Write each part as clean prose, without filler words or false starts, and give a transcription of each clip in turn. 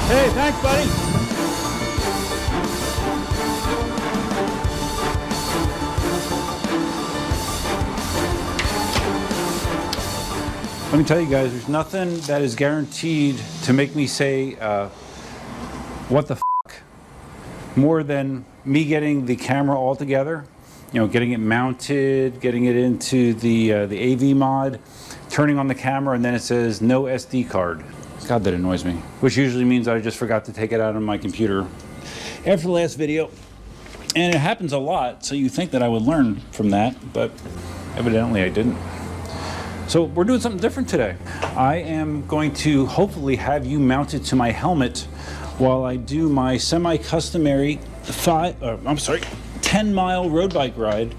Hey, thanks, buddy. Let me tell you guys, there's nothing that is guaranteed to make me say, what the f***, more than me getting the camera all together, you know, getting it mounted, getting it into the AV mod, turning on the camera, and then it says no SD card. God, that annoys me. Which usually means I just forgot to take it out of my computer after the last video. And it happens a lot, so you think that I would learn from that, but evidently I didn't. So we're doing something different today. I am going to hopefully have you mounted to my helmet while I do my semi-customary 10-mile road bike ride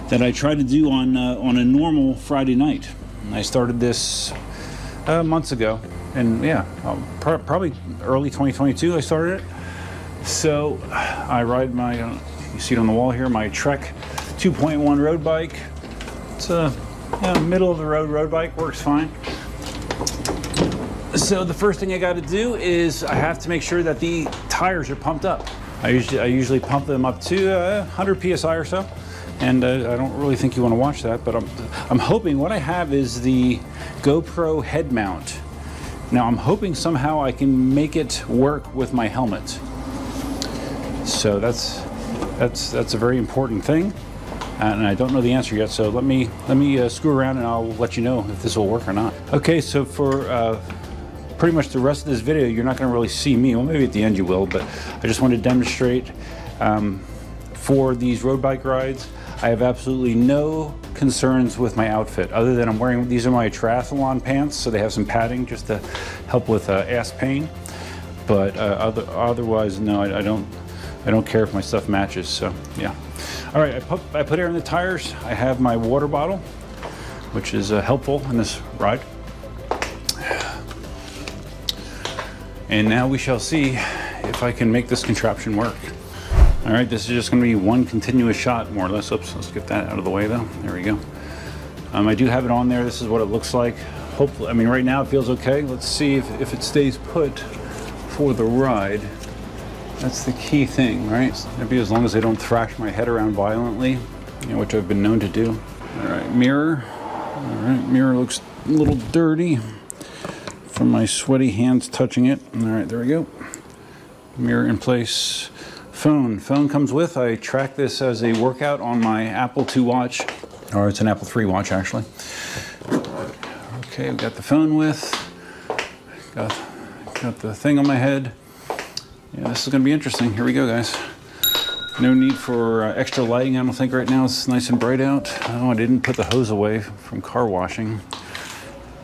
that I try to do on a normal Friday night. I started this months ago, and yeah, probably early 2022 I started it. So I ride my, you see it on the wall here, my Trek 2.1 road bike. It's a middle of the road bike, works fine. So the first thing I got to do is I have to make sure that the tires are pumped up. I usually pump them up to 100 psi or so, and I don't really think you want to watch that, but I'm hoping what I have is the GoPro head mount. Now I'm hoping somehow I can make it work with my helmet. So that's a very important thing. And I don't know the answer yet, so let me screw around and I'll let you know if this will work or not. Okay, so for pretty much the rest of this video, you're not going to really see me. Well, maybe at the end you will, but I just want to demonstrate for these road bike rides. I have absolutely no concerns with my outfit, other than I'm wearing, these are my triathlon pants, so they have some padding just to help with ass pain. But otherwise, no, I don't care if my stuff matches. So yeah. All right, I put air in the tires. I have my water bottle, which is helpful in this ride. And now we shall see if I can make this contraption work. All right, this is just going to be one continuous shot, more or less. Oops, let's get that out of the way though. There we go. I do have it on there. This is what it looks like. Hopefully, I mean, right now it feels okay. Let's see if it stays put for the ride. That's the key thing, right? Maybe as long as I don't thrash my head around violently, you know, which I've been known to do. All right, mirror. All right, mirror looks a little dirty from my sweaty hands touching it. All right, there we go. Mirror in place. Phone comes with. I track this as a workout on my Apple II watch, or it's an Apple III watch actually. Okay, we got the phone with. Got the thing on my head. Yeah, this is going to be interesting. Here we go, guys. No need for extra lighting, I don't think, right now. It's nice and bright out. Oh, I didn't put the hose away from car washing.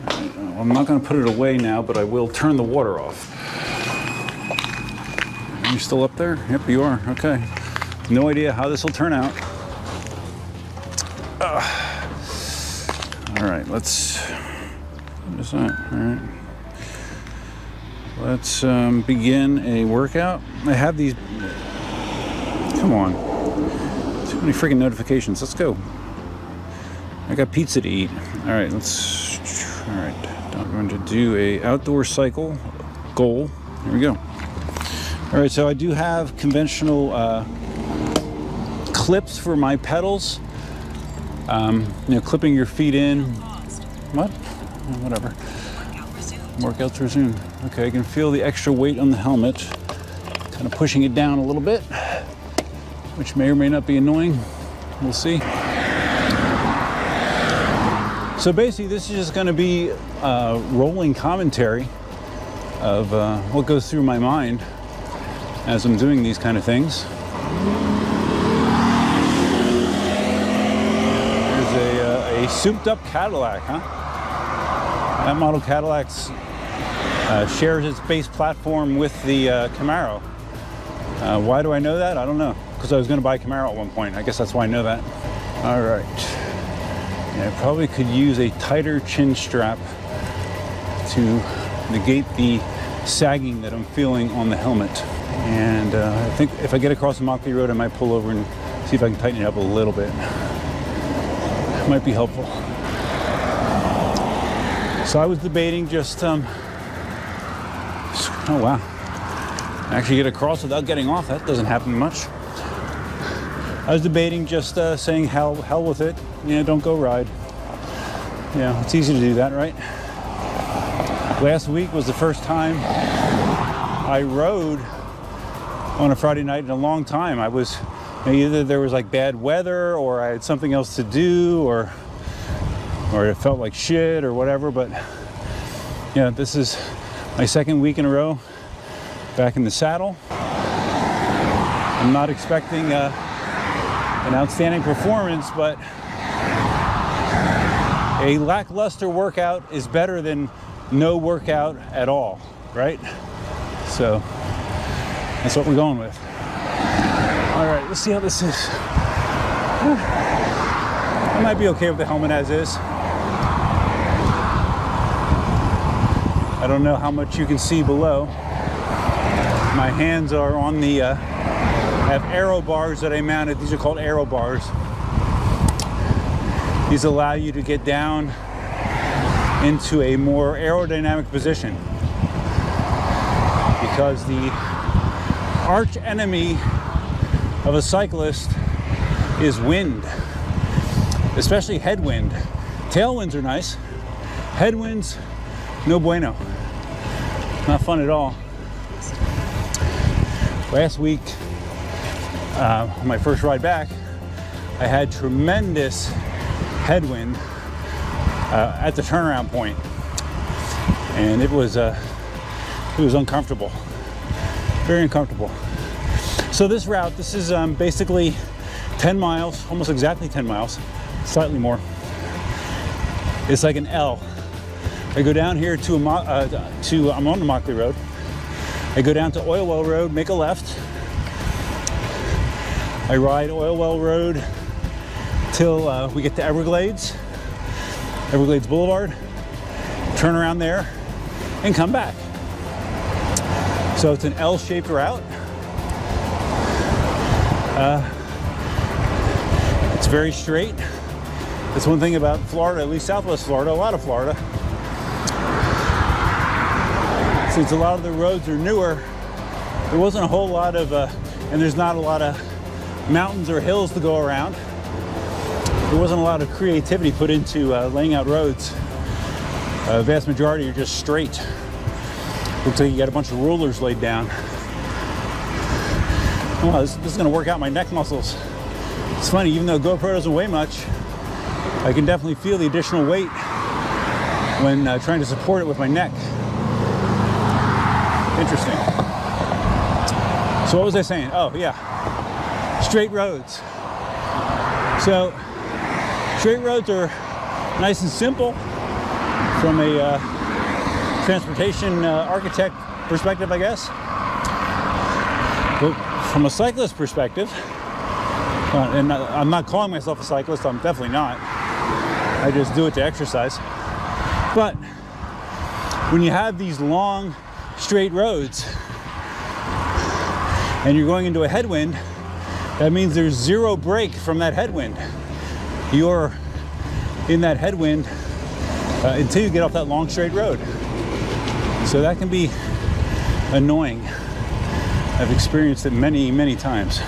I'm not going to put it away now, but I will turn the water off. Are you still up there? Yep, you are. Okay. No idea how this will turn out. All right, let's... What is that? All right. Let's begin a workout. I have these, come on, too many freaking notifications. Let's go. I got pizza to eat. All right, all right, I'm going to do a outdoor cycle goal. Here we go. All right, so I do have conventional clips for my pedals. You know, clipping your feet in. What? Whatever. Workouts resume. Okay, I can feel the extra weight on the helmet, kind of pushing it down a little bit, which may or may not be annoying. We'll see. So basically, this is just going to be rolling commentary of what goes through my mind as I'm doing these kind of things. There's a souped-up Cadillac, huh? That model Cadillac's shares its base platform with the Camaro. Why do I know that? I don't know. Because I was going to buy a Camaro at one point. I guess that's why I know that. All right. Yeah, I probably could use a tighter chin strap to negate the sagging that I'm feeling on the helmet. And I think if I get across the Mockley Road, I might pull over and see if I can tighten it up a little bit. It might be helpful. So I was debating just, oh wow, actually get across without getting off. That doesn't happen much. I was debating just saying hell with it. Don't go ride. It's easy to do that, right? Last week was the first time I rode on a Friday night in a long time. I was, either there was like bad weather, or I had something else to do, or it felt like shit or whatever, but this is my second week in a row back in the saddle. I'm not expecting an outstanding performance, but a lackluster workout is better than no workout at all, right? So that's what we're going with. All right, let's see how this is. I might be okay with the helmet as is. I don't know how much you can see below. My hands are on the, I have aero bars that I mounted. These are called aero bars. These allow you to get down into a more aerodynamic position, because the arch enemy of a cyclist is wind, especially headwind. Tailwinds are nice. Headwinds, no bueno. Not fun at all. Last week, my first ride back, I had tremendous headwind at the turnaround point, and it was uncomfortable, very uncomfortable. So this route, this is basically 10 miles, almost exactly 10 miles, slightly more. It's like an L. I go down here I'm on the Mockley Road. I go down to Oilwell Road, make a left. I ride Oilwell Road till we get to Everglades Boulevard, turn around there, and come back. So it's an L-shaped route. It's very straight. That's one thing about Florida, at least Southwest Florida, a lot of Florida. Since a lot of the roads are newer, there wasn't a whole lot of, and there's not a lot of mountains or hills to go around. There wasn't a lot of creativity put into laying out roads. The vast majority are just straight. Looks like you got a bunch of rulers laid down. Oh, this is gonna work out my neck muscles. It's funny, even though GoPro doesn't weigh much, I can definitely feel the additional weight when trying to support it with my neck. Interesting. So what was I saying? Oh yeah, straight roads. So straight roads are nice and simple from a transportation architect perspective, I guess. But from a cyclist perspective, and I'm not calling myself a cyclist, I'm definitely not. I just do it to exercise. But when you have these long, straight roads and you're going into a headwind, that means there's zero break from that headwind. You're in that headwind until you get off that long, straight road. So that can be annoying. I've experienced it many, many times.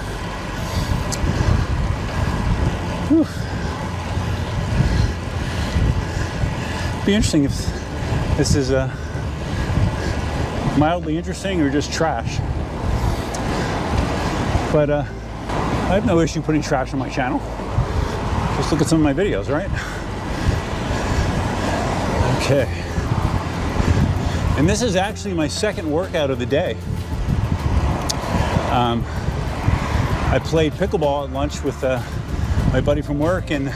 Whew. Be interesting if this is mildly interesting or just trash. But I have no issue putting trash on my channel. Just look at some of my videos, right? Okay. And this is actually my second workout of the day. I played pickleball at lunch with my buddy from work and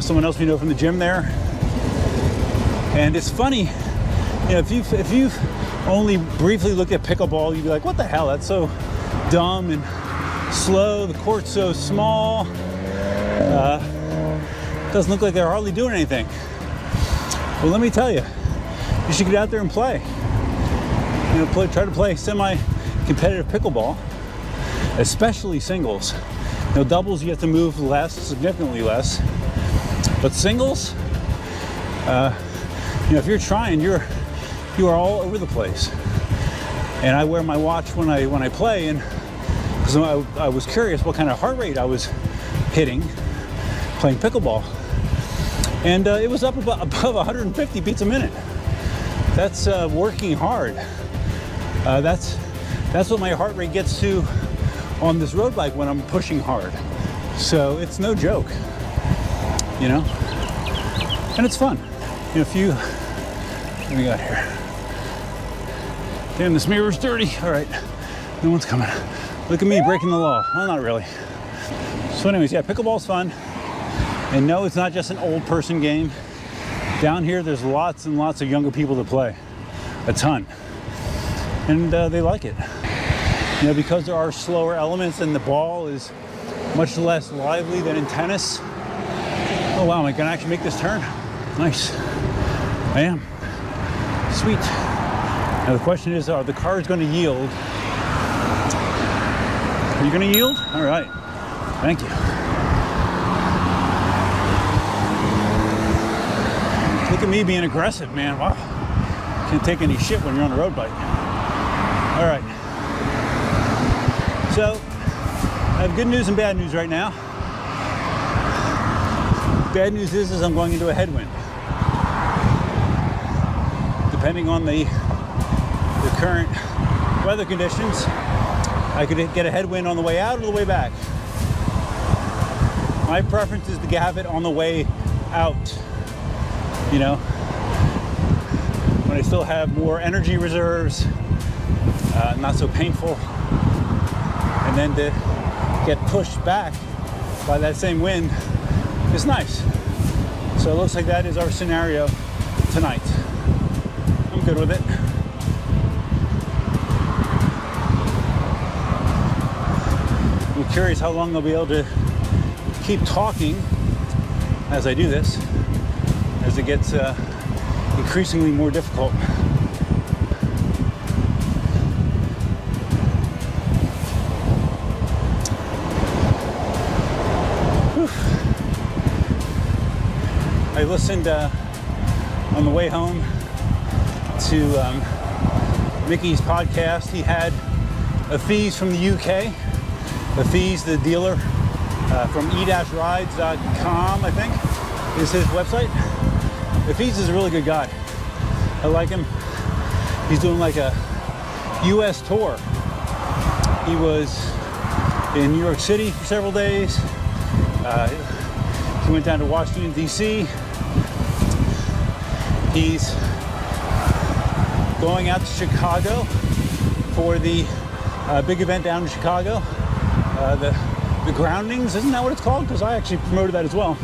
someone else we know from the gym there. And it's funny, you know, if you've only briefly looked at pickleball, you'd be like, what the hell, that's so dumb and slow, the court's so small, doesn't look like they're hardly doing anything. Well, let me tell you, you should get out there and play. You know, try to play semi-competitive pickleball, especially singles. You know, doubles you have to move less, significantly less, but singles, you know, if you're trying, you are all over the place. And I wear my watch when I play, and because I was curious what kind of heart rate I was hitting playing pickleball. And it was up above 150 beats a minute. That's working hard. That's what my heart rate gets to on this road bike when I'm pushing hard. So it's no joke, you know? And it's fun. You know, what do we got here? Damn, this mirror's dirty. All right, no one's coming. Look at me breaking the law. Well, not really. So anyways, yeah, pickleball's fun. And no, it's not just an old person game. Down here, there's lots and lots of younger people to play. A ton. And they like it. You know, because there are slower elements and the ball is much less lively than in tennis. Oh wow, am I gonna actually make this turn? Nice. I am. Sweet. Now the question is, are the cars gonna yield? Are you gonna yield? All right, thank you. Look at me being aggressive, man, wow. Can't take any shit when you're on a road bike. All right. So, I have good news and bad news right now. Bad news is I'm going into a headwind. Depending on the current weather conditions, I could get a headwind on the way out or the way back. My preference is to have it on the way out, you know, when I still have more energy reserves, not so painful, and then to get pushed back by that same wind is nice. So it looks like that is our scenario tonight. I'm good with it. I'm curious how long I'll be able to keep talking as I do this, as it gets increasingly more difficult. I listened on the way home to Mickey's podcast. He had Afeez from the UK. Afeez, the dealer from e-rides.com, I think, is his website. Afeez is a really good guy. I like him. He's doing like a US tour. He was in New York City for several days. He went down to Washington, D.C. He's going out to Chicago for the big event down in Chicago. The Groundings, isn't that what it's called? Because I actually promoted that as well.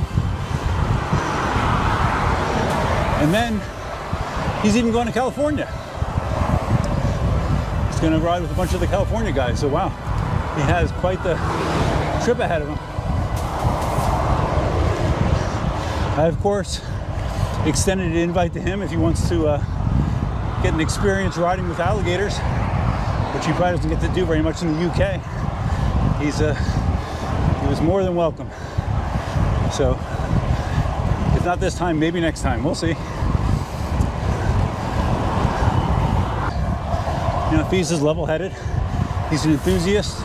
And then he's even going to California. He's going to ride with a bunch of the California guys. So wow, he has quite the trip ahead of him. I, of course, extended an invite to him if he wants to get an experience riding with alligators, which he probably doesn't get to do very much in the UK. He was more than welcome. So, if not this time, maybe next time. We'll see. You know, Afeez is level-headed. He's an enthusiast,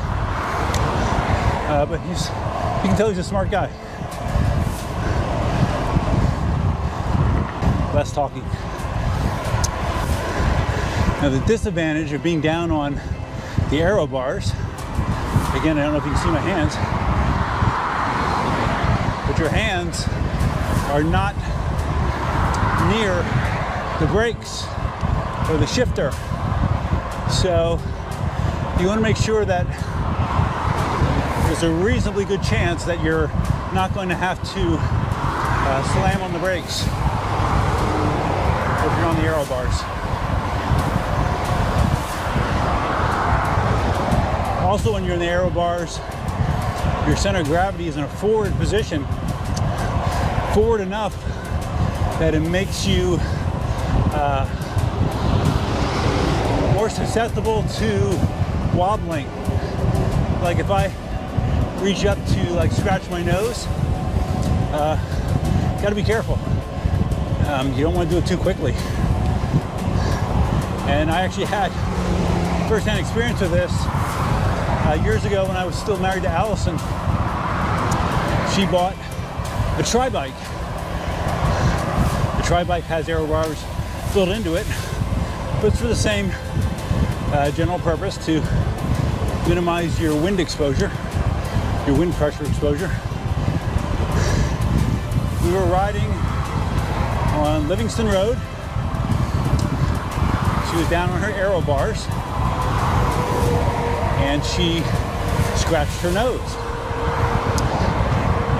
but you can tell he's a smart guy. Less talking. Now the disadvantage of being down on the aero bars, again, I don't know if you can see my hands, but your hands are not near the brakes or the shifter. So you want to make sure that there's a reasonably good chance that you're not going to have to slam on the brakes if you're on the aero bars. Also, when you're in the aero bars, your center of gravity is in a forward position, forward enough that it makes you more susceptible to wobbling. Like if I reach up to like scratch my nose, gotta be careful. You don't want to do it too quickly. And I actually had first-hand experience with this years ago when I was still married to Allison. She bought a tri-bike. The tri-bike has aero bars built into it, but it's for the same general purpose, to minimize your wind exposure, your wind pressure exposure. We were riding on Livingston Road. She was down on her aero bars and she scratched her nose.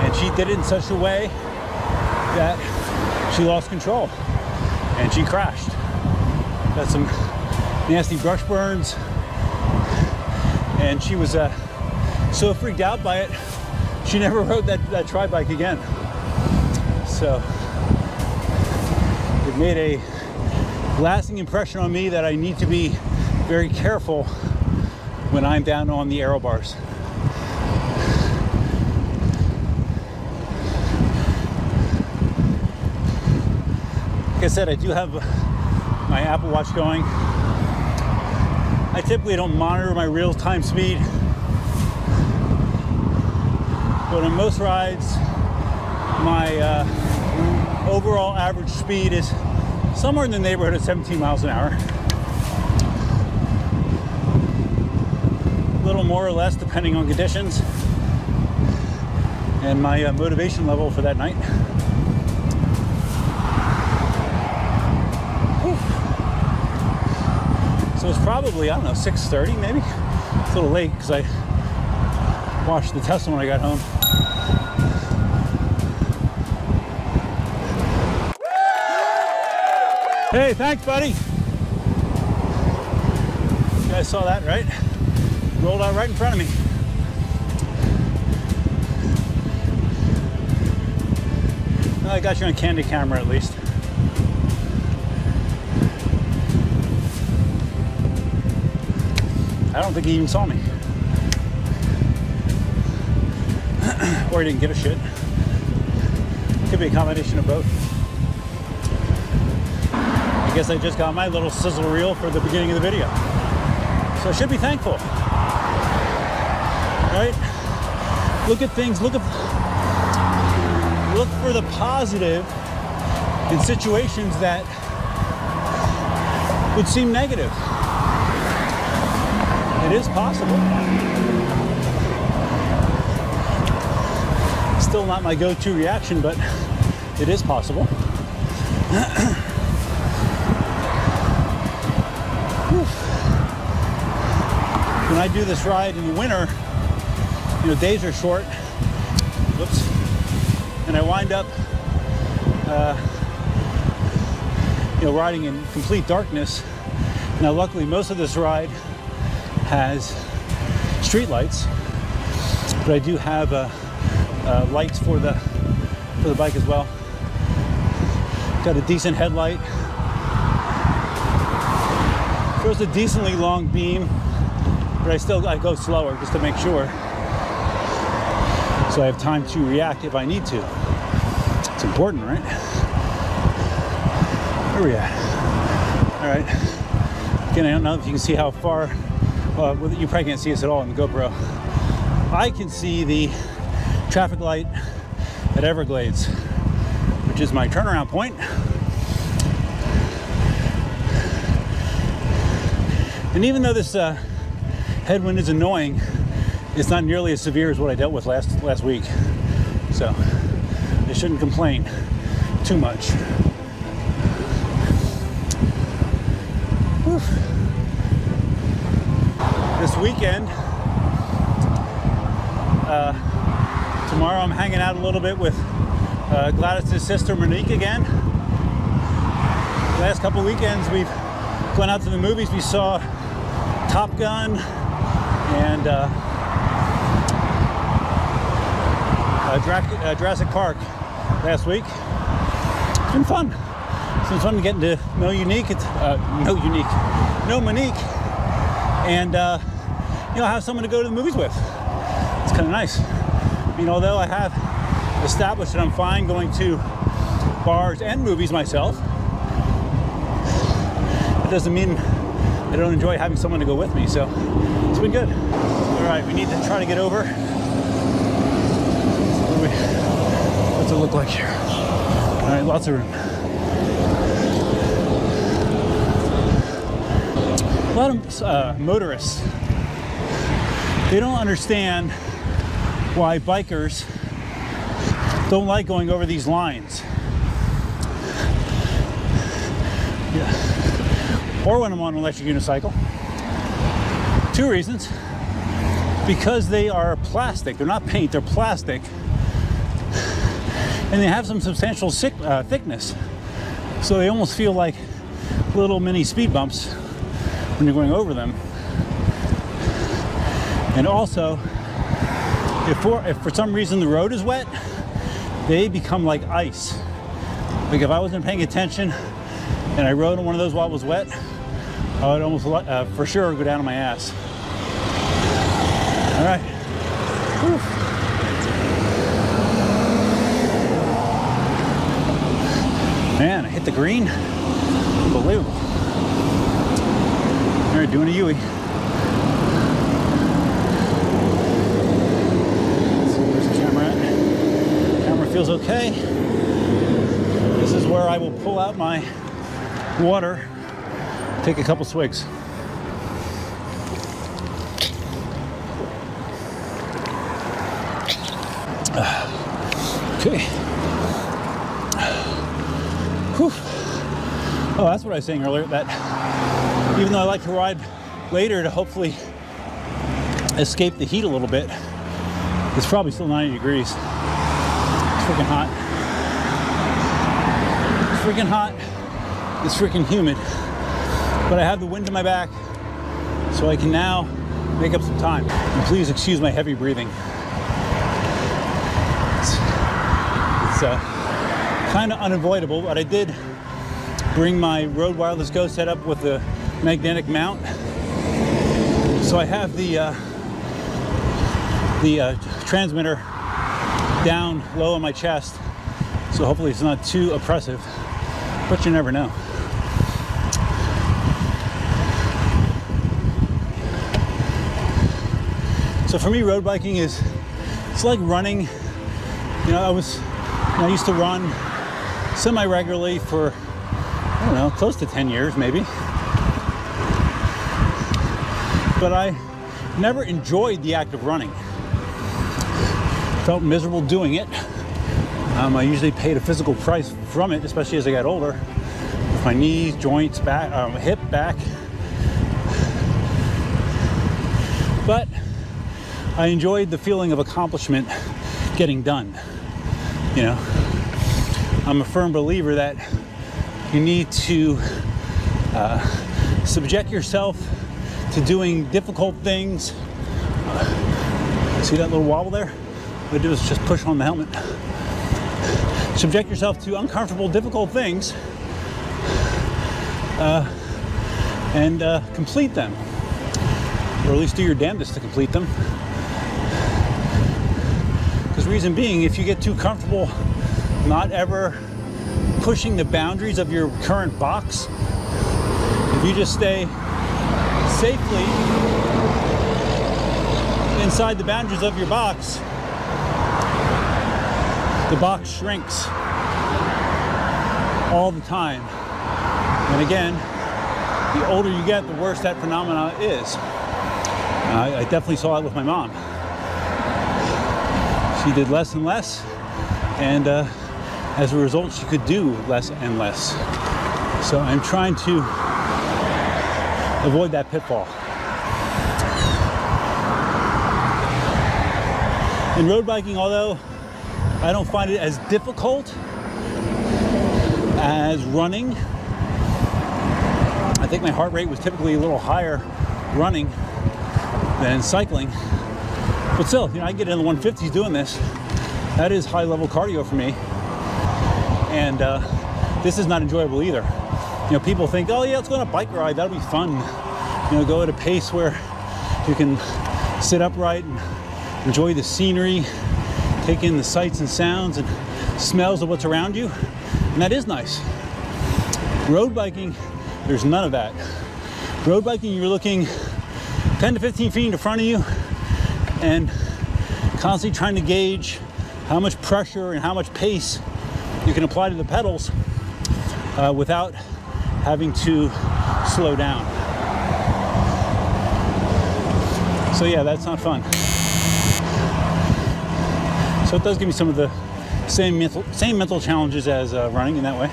And she did it in such a way that she lost control and she crashed. Got some nasty brush burns, and she was so freaked out by it, she never rode that tri-bike again. So it made a lasting impression on me that I need to be very careful when I'm down on the aero bars. Like I said, I do have my Apple Watch going. I typically don't monitor my real-time speed, but on most rides, my overall average speed is somewhere in the neighborhood of 17 miles an hour. A little more or less depending on conditions and my motivation level for that night. So it's probably, I don't know, 6:30 maybe? It's a little late because I washed the Tesla when I got home. Hey, thanks, buddy. You guys saw that, right? Rolled out right in front of me. Well, I got you on candid camera at least. I don't think he even saw me. Or he didn't give a shit. Could be a combination of both. I guess I just got my little sizzle reel for the beginning of the video. So I should be thankful. Right? Look at things, look for the positive in situations that would seem negative. It is possible. Still not my go-to reaction, but it is possible. When I do this ride in the winter, you know, days are short. Whoops. And I wind up, you know, riding in complete darkness. Now, luckily, most of this ride has street lights, but I do have lights for the bike as well. Got a decent headlight. Throws a decently long beam, but I go slower just to make sure, so I have time to react if I need to. It's important, right? Where are we at? All right. Again, I don't know if you can see how far. You probably can't see us at all on the GoPro. I can see the traffic light at Everglades, which is my turnaround point. And even though this headwind is annoying, it's not nearly as severe as what I dealt with last week. So I shouldn't complain too much. Whew. This weekend, tomorrow I'm hanging out a little bit with Gladys' sister Monique again. The last couple weekends we've gone out to the movies. We saw Top Gun and Jurassic Park last week. It's been fun. It's been fun getting to know Monique, and you know, have someone to go to the movies with. It's kind of nice. I mean, although I have established that I'm fine going to bars and movies myself, it doesn't mean I don't enjoy having someone to go with me, so it's been good. All right, we need to try to get over. What's it look like here? All right, lots of room. A lot of motorists, they don't understand why bikers don't like going over these lines. Yeah. Or when I'm on an electric unicycle. 2 reasons. Because they are plastic. They're not paint, they're plastic. And they have some substantial thickness. So they almost feel like little mini speed bumps when you're going over them. And also, if for some reason the road is wet, they become like ice. Like if I wasn't paying attention and I rode on one of those while it was wet, I would almost for sure go down on my ass. All right. Whew. Man, I hit the green. Unbelievable. All right, doing a Yui. Let's see, where's the camera at? Camera feels okay. This is where I will pull out my water, take a couple swigs. Okay. Whew. Oh, that's what I was saying earlier, that even though I like to ride later to hopefully escape the heat a little bit, it's probably still 90 degrees. It's freaking hot. It's freaking hot. It's freaking humid. But I have the wind in my back, so I can now make up some time. And please excuse my heavy breathing. It's kind of unavoidable, but I did bring my Rode Wireless Go setup with the magnetic mount. So I have the transmitter down low on my chest, so hopefully it's not too oppressive, but you never know. So for me, road biking it's like running. You know, I used to run semi-regularly for, I don't know, close to 10 years maybe. But I never enjoyed the act of running. Felt miserable doing it. I usually paid a physical price from it, especially as I got older. With my knees, joints, back, hip, back. But I enjoyed the feeling of accomplishment getting done. You know, I'm a firm believer that you need to subject yourself to doing difficult things. See that little wobble there? What I do is just push on the helmet. Subject yourself to uncomfortable, difficult things and complete them, or at least do your damnedest to complete them. Because reason being, if you get too comfortable not ever pushing the boundaries of your current box, if you just stay safely inside the boundaries of your box, the box shrinks all the time. And again, the older you get, the worse that phenomena is. I definitely saw it with my mom. She did less and less, and as a result, she could do less and less. So I'm trying to avoid that pitfall. In road biking, although I don't find it as difficult as running, I think my heart rate was typically a little higher running than cycling. But still, you know, I get in the 150s doing this. That is high level cardio for me. And this is not enjoyable either. You know, people think, oh yeah, let's go on a bike ride, that'll be fun. You know, go at a pace where you can sit upright and enjoy the scenery, take in the sights and sounds and smells of what's around you. And that is nice. Road biking, there's none of that. Road biking, you're looking 10 to 15 feet in front of you and constantly trying to gauge how much pressure and how much pace you can apply to the pedals without having to slow down. So yeah, that's not fun. So it does give me some of the same mental challenges as running in that way.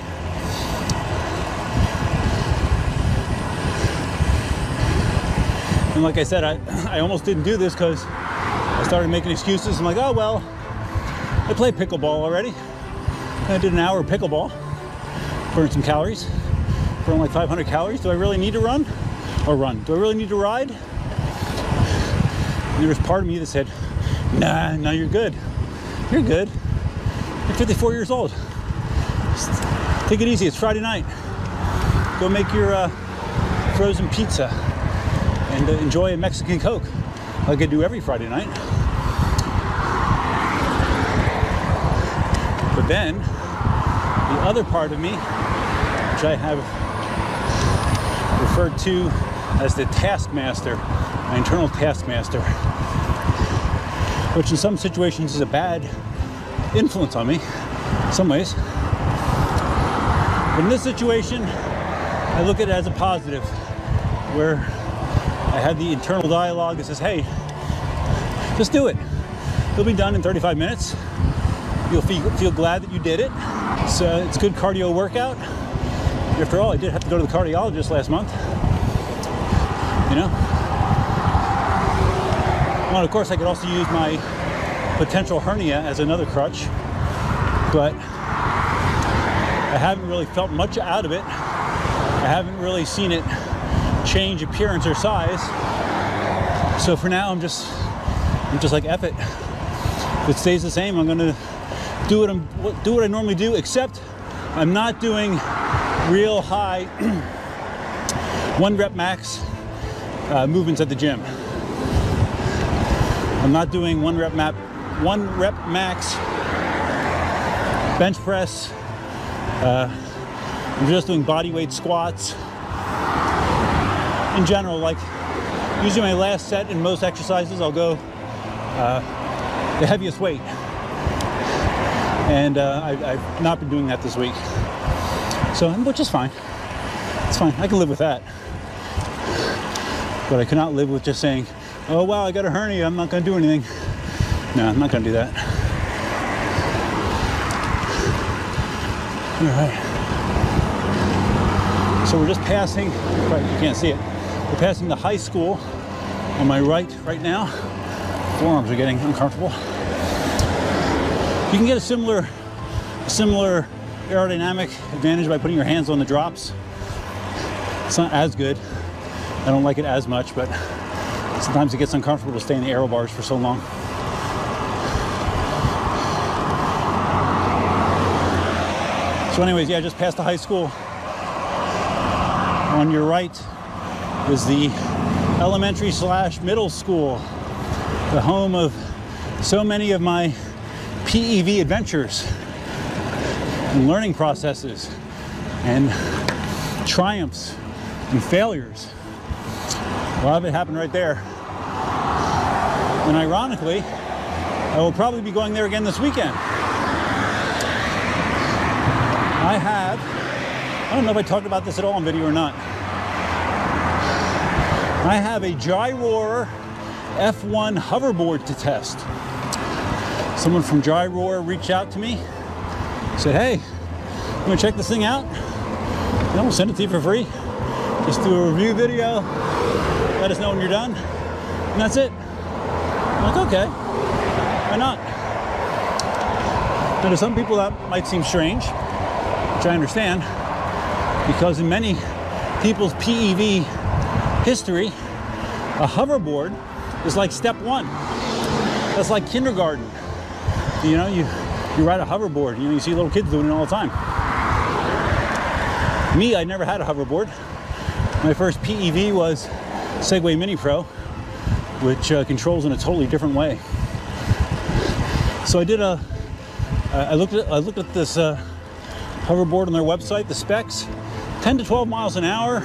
And like I said, I almost didn't do this because I started making excuses. I'm like, oh well, I played pickleball already. I did an hour of pickleball, burned some calories, burned like 500 calories. Do I really need to run? Or run? Do I really need to ride? And there was part of me that said, nah, no, you're good. You're good. You're 54 years old. Just take it easy. It's Friday night. Go make your frozen pizza and enjoy a Mexican Coke like I do every Friday night. But then, the other part of me, which I have referred to as the taskmaster, my internal taskmaster, which in some situations is a bad influence on me, in some ways. But in this situation, I look at it as a positive, where I have the internal dialogue that says, hey, just do it. You'll be done in 35 minutes. You'll feel glad that you did it. It's a good cardio workout. After all, I did have to go to the cardiologist last month. You know? Well, of course, I could also use my potential hernia as another crutch, but I haven't really felt much out of it. I haven't really seen it change appearance or size. So for now, I'm just like, F it. If it stays the same, I'm gonna do what I normally do, except I'm not doing real high 1 rep max movements at the gym. I'm not doing 1 rep max bench press. I'm just doing body weight squats. In general, like usually my last set in most exercises, I'll go the heaviest weight. And I've not been doing that this week. So, which is fine. It's fine, I can live with that. But I cannot live with just saying, oh wow, I got a hernia, I'm not gonna do anything. No, I'm not gonna do that. All right. So we're just passing, right, you can't see it. We're passing the high school on my right now. Forearms are getting uncomfortable. You can get a similar aerodynamic advantage by putting your hands on the drops. It's not as good. I don't like it as much, but sometimes it gets uncomfortable to stay in the aero bars for so long. So anyways, yeah, just past the high school. On your right is the elementary / middle school, the home of so many of my PEV adventures and learning processes and triumphs and failures. A lot of it happened right there. And ironically, I will probably be going there again this weekend. I don't know if I talked about this at all on video or not. I have a Gyroor F1 hoverboard to test. Someone from Gyroor reached out to me, said, hey, you want to check this thing out? And we'll send it to you for free. Just do a review video, let us know when you're done, and that's it. I'm like, okay, why not? Now to some people that might seem strange, which I understand, because in many people's PEV history, a hoverboard is like step 1. That's like kindergarten. You know, you ride a hoverboard. You know, you see little kids doing it all the time. Me, I never had a hoverboard. My first PEV was Segway Mini Pro, which controls in a totally different way. So I did I looked at this hoverboard on their website, the specs, 10 to 12 miles an hour,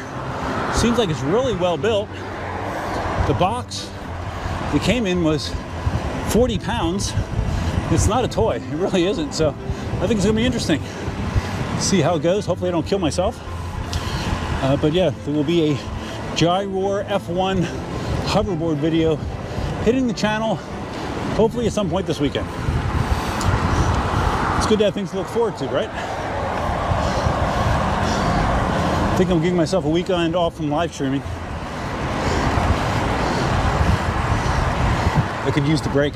Seems like it's really well built. The box it came in was 40 pounds. It's not a toy, it really isn't. So I think it's gonna be interesting. See how it goes. Hopefully I don't kill myself. But yeah, there will be a Gyroor F1 hoverboard video hitting the channel, hopefully at some point this weekend. It's good to have things to look forward to, right? I think I'm giving myself a weekend off from live streaming. I could use the break.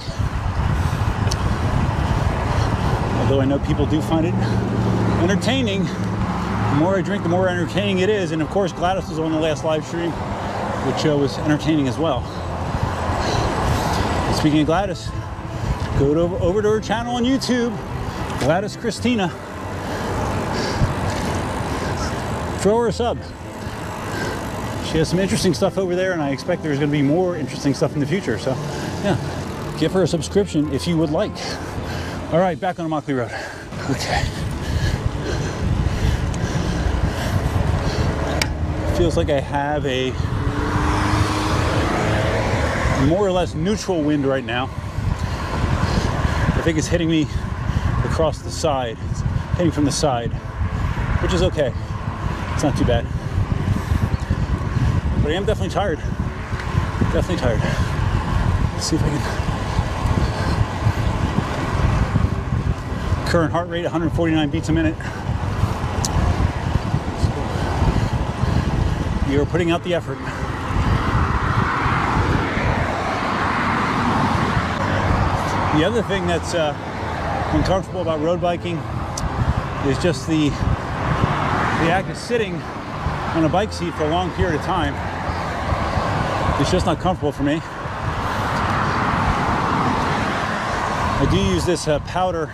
Although I know people do find it entertaining. The more I drink, the more entertaining it is. And of course, Gladys was on the last live stream, which was entertaining as well. And speaking of Gladys, go over to her channel on YouTube, Gladys Christina. Throw her a sub. She has some interesting stuff over there, and I expect there's going to be more interesting stuff in the future. So, yeah, give her a subscription if you would like. All right, back on the Mockley Road. Okay. Feels like I have a more or less neutral wind right now. I think it's hitting me across the side. It's hitting from the side, which is okay. It's not too bad. But I am definitely tired. Definitely tired. Let's see if I can. Current heart rate 149 beats a minute. You're putting out the effort. The other thing that's uncomfortable about road biking is just the act of sitting on a bike seat for a long period of time. It's just not comfortable for me. I do use this powder.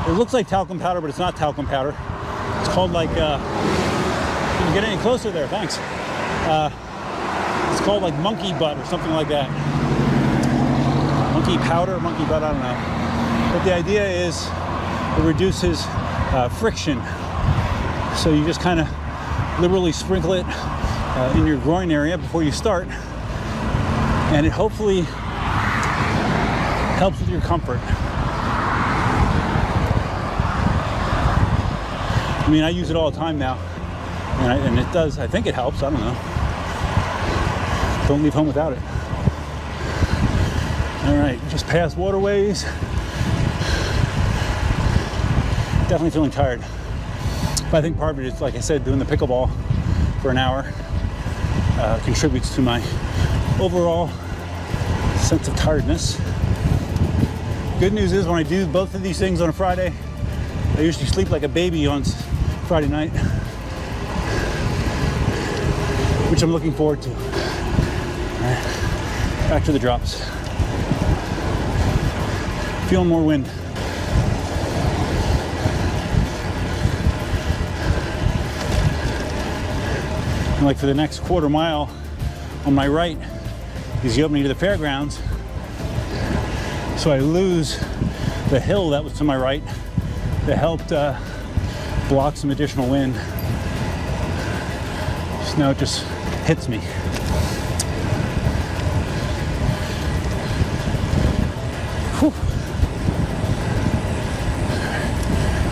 It looks like talcum powder, but it's not talcum powder. It's called like, can you get any closer there? Thanks. It's called like monkey butt or something like that. Monkey powder, monkey butt, I don't know. But the idea is it reduces friction. So you just kind of liberally sprinkle it in your groin area before you start. And it hopefully helps with your comfort. I mean, I use it all the time now. And it does, I think it helps, I don't know. Don't leave home without it. All right, just past waterways. Definitely feeling tired. But I think part of it is, like I said, doing the pickleball for an hour contributes to my overall sense of tiredness. Good news is when I do both of these things on a Friday, I usually sleep like a baby on Friday night, which I'm looking forward to. All right, back to the drops. Feeling more wind. And like for the next quarter mile on my right is the opening to the fairgrounds. So I lose the hill that was to my right that helped block some additional wind. So now it just hits me. Whew.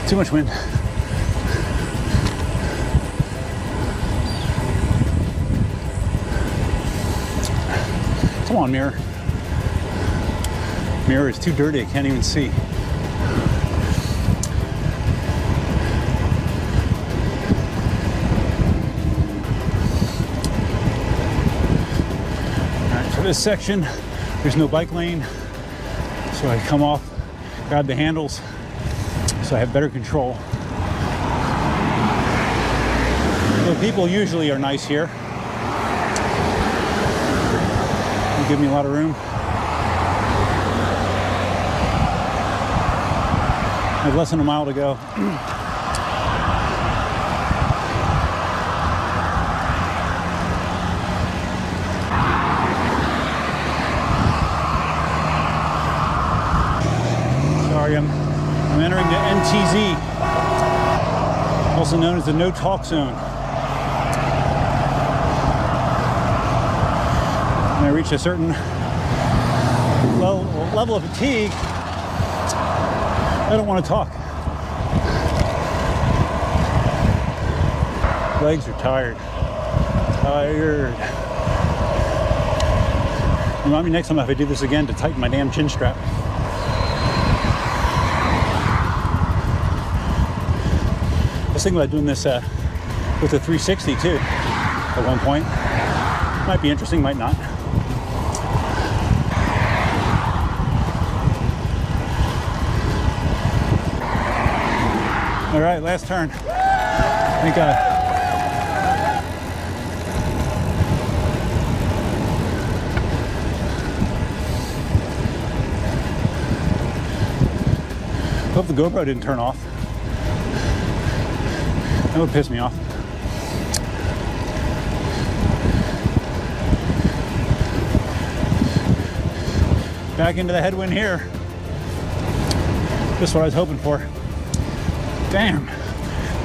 Too much wind. Come on, mirror. Mirror is too dirty, I can't even see. Alright, for this section, there's no bike lane. So I come off, grab the handles, so I have better control. The people usually are nice here. They give me a lot of room. I have less than a mile to go. Sorry, I'm entering the NTZ, also known as the no talk zone. when I reach a certain level of fatigue, I don't want to talk. Legs are tired. Tired. Remind me next time if I do this again to tighten my damn chin strap. I was thinking about doing this with a 360 too at one point. Might be interesting, might not. All right, last turn. Thank God. Hope the GoPro didn't turn off. That would piss me off. Back into the headwind here. Just what I was hoping for. Damn.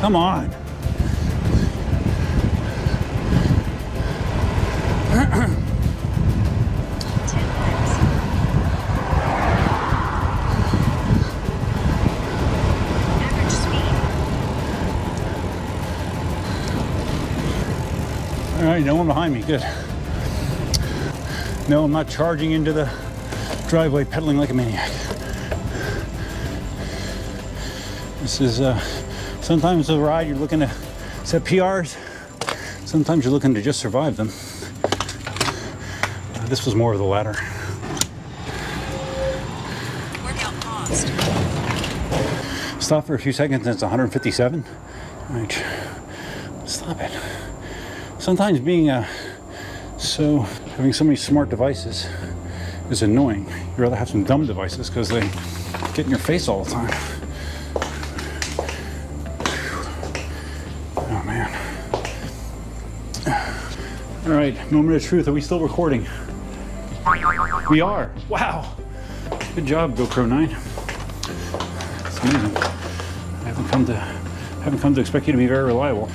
Come on. All right, no one behind me, good. No, I'm not charging into the driveway pedaling like a maniac. This is sometimes a ride you're looking to set PRs, sometimes you're looking to just survive them. This was more of the latter. Workout paused. Stop for a few seconds and it's 157. All right, stop it. Sometimes being having so many smart devices is annoying. You'd rather have some dumb devices because they get in your face all the time. Oh man. All right, moment of truth. Are we still recording? We are. Wow. Good job, GoPro 9. It's amazing. I haven't come to expect you to be very reliable.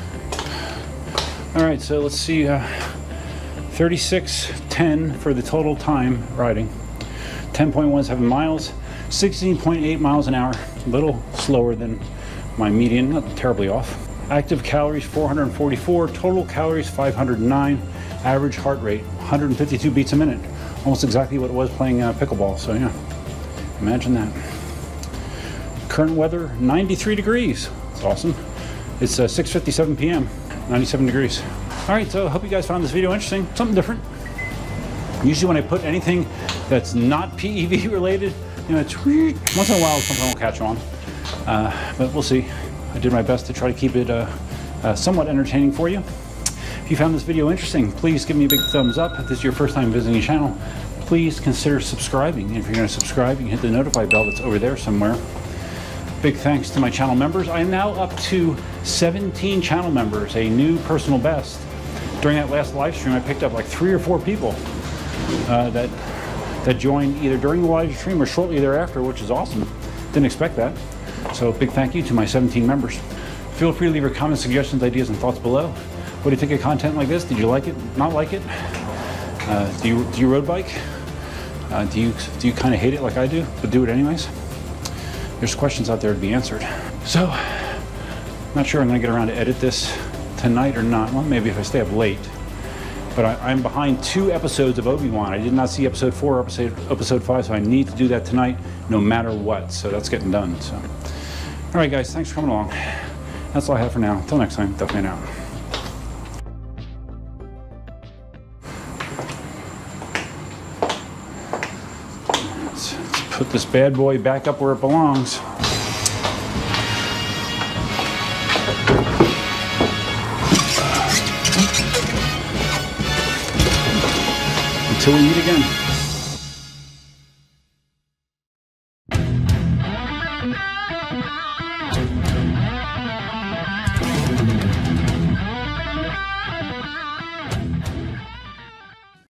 All right, so let's see, 36:10 for the total time riding. 10.17 miles, 16.8 miles an hour, a little slower than my median, not terribly off. Active calories 444, total calories 509, average heart rate 152 beats a minute. Almost exactly what it was playing pickleball, so yeah, imagine that. Current weather, 93 degrees, it's awesome. It's 6:57 p.m. 97 degrees. All right, so I hope you guys found this video interesting, something different. Usually when I put anything that's not PEV related, you know, it's weird. Once in a while something will catch on, but we'll see. I did my best to try to keep it somewhat entertaining for you. If you found this video interesting, please give me a big thumbs up. If this is your first time visiting the channel, please consider subscribing. And if you're gonna subscribe, you can hit the notify bell that's over there somewhere. Big thanks to my channel members. I am now up to 17 channel members, a new personal best. During that last live stream, I picked up like 3 or 4 people that joined either during the live stream or shortly thereafter, which is awesome. Didn't expect that. So big thank you to my 17 members. Feel free to leave your comments, suggestions, ideas, and thoughts below. What do you think of content like this? Did you like it? Not like it? Do you road bike? Do you kind of hate it like I do, but do it anyways? There's questions out there to be answered. So, not sure I'm gonna get around to edit this tonight or not. Well, maybe if I stay up late. But I'm behind 2 episodes of Obi-Wan. I did not see episode 4 or episode 5, so I need to do that tonight no matter what. So that's getting done. So, all right, guys, thanks for coming along. That's all I have for now. Until next time, definitely out. Let's put this bad boy back up where it belongs. Until we meet again.